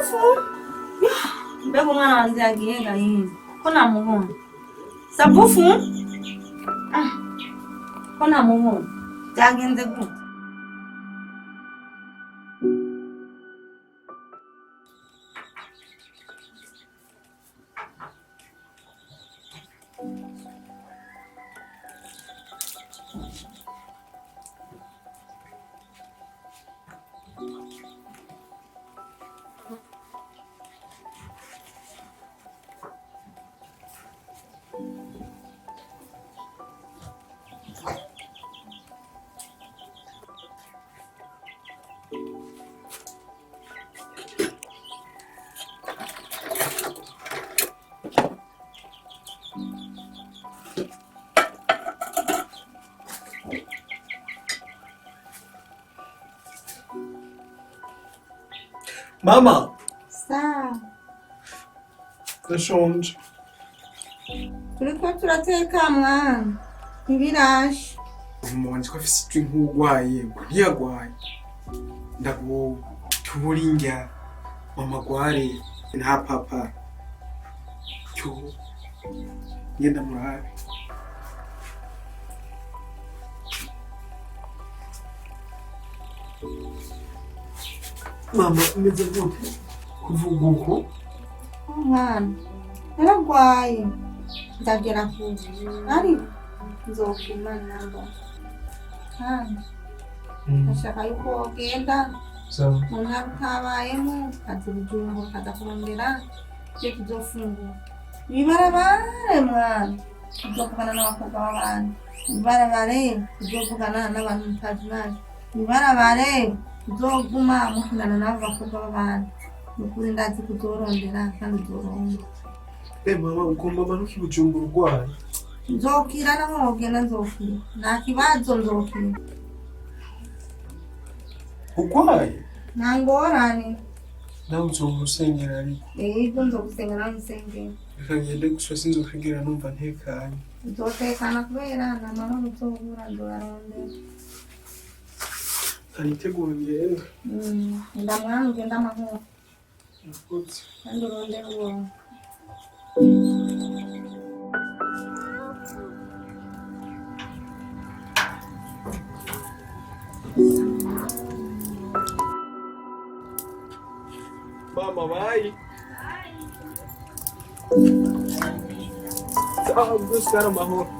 Sabufu. Mbega umwana wanjye yagiye gahinda. Ko namubona. Sabufu? Ko namubona. Byagenze gute? Mama! Sawa. Ndashonje. Turiko turateka mwana. Ibirashe. Mama wanje ko afise ijwi nk'ugwaye, ntiyagwaye. Ndago tuburinga mama gware nta papa. Cyo ngenda murabe. Mama umeze gute? Kuvuga uko? Mwana. Naragwaye. Ndagera kuzi. Ariko nzopima namba. Kandi ndashaka yuko ugenda mu ntara utabayemo ukaza Bujumbura ukaza kurondera ivyo tuzofungura. Ibarabare mwana. Tuzovugana n'abakobwa b'abandi. Ibarabare tuzovugana n'abantu mutazinanye. Ibarabare tuzoguma mukundana n'abo bakobwa b'abandi. Nukuri ndazi kuzorondera kandi uzoronka. Mama ugomba manuka Bujumbura urwaye. Nzokira naho ugenda nzokira. Nta kibazo nzokira. Urwaye? Nta ngorane. Nawe uzomusengera ariko. Yego nzogusengera namusengera. Reka ngende gusa sinzokwigira numva ntekanye. Nzotekana kubera nta mahoro uzobura nzorarondera. Aritegura ngenda. Ndamwana ugenda amahoro. Nakutse. Kandi urondera uwo. Mama, vai! Ciao, buscar uma roupa.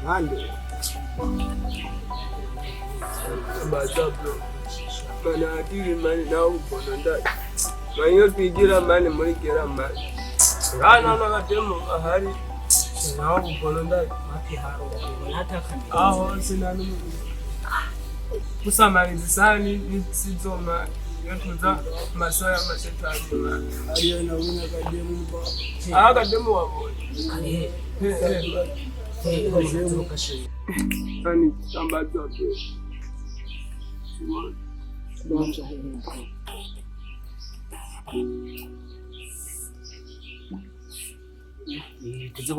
Ande. Bazabro. Kana adiri mani na ubono ndai. Manyo twigira mani muri gera mani. Ngana na gatemo ahari naho ubona ndari aho sinani kusamariza isani n'isizoma yakuza masaya mashetani ariyo nabona kademu kademu wabonye Ani sambaza bro.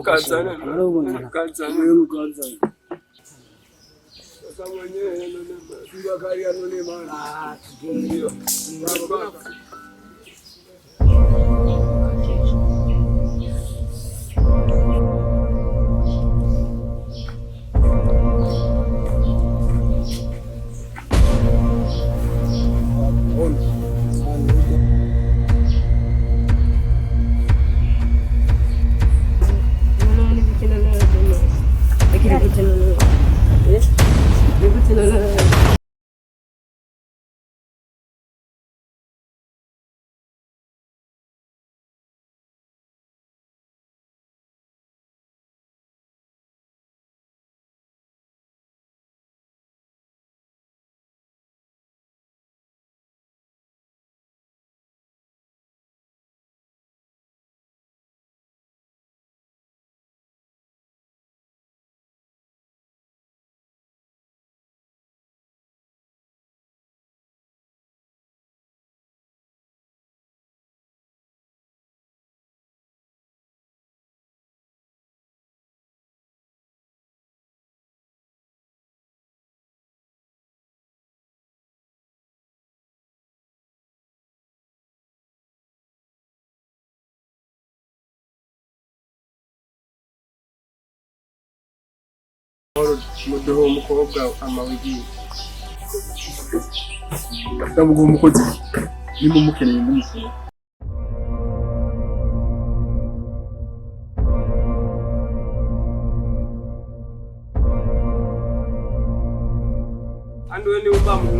Kazana. Muduho umukobwa amawigi ndavuga umukozi nimba mukeneye n'umukobwa andi we ni ubamu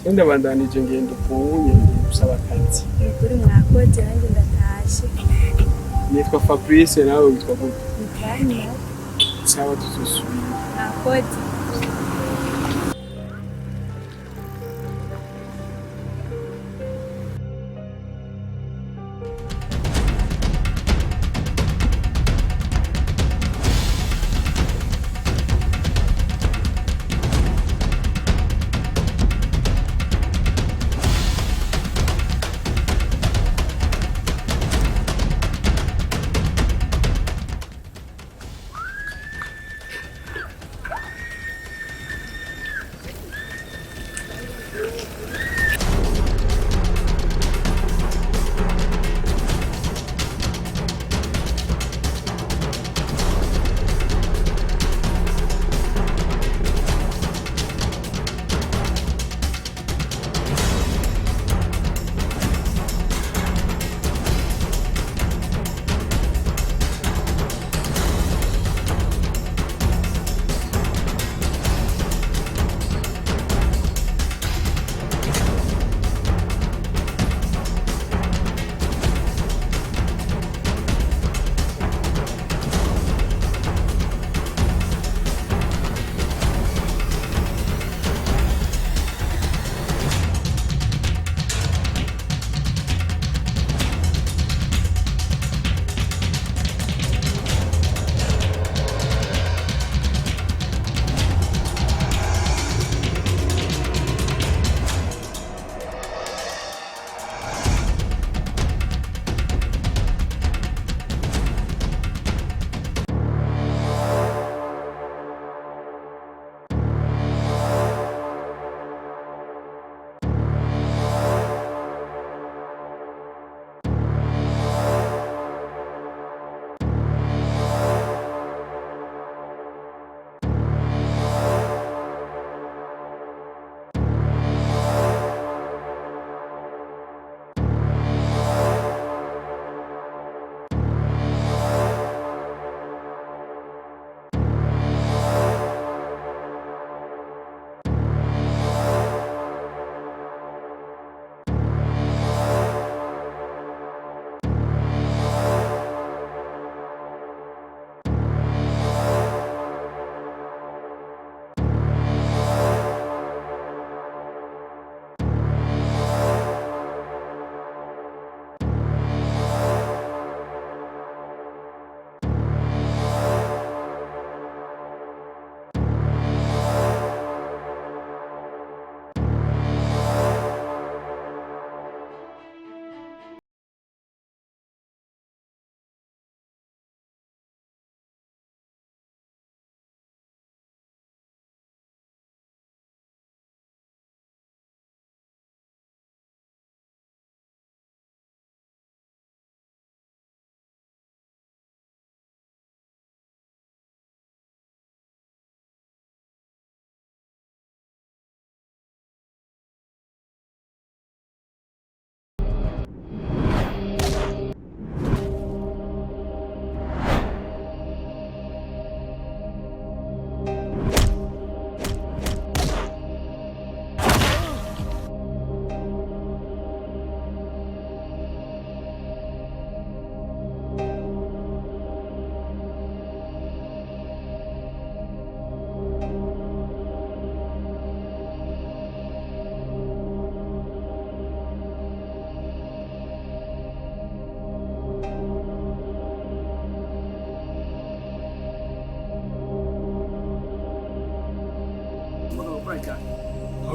Senda bandanije ngendo kuye gusaba akazi. Kuri mwakoze nanjye ndatashe. Nitwa Fabrice nawe witwa gute? Nitwa Sawa tuzosubira. Mwakoze.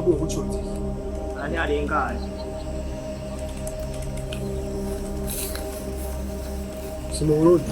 ahubwo ngucuti. Ani arengana. Si mu Burundi.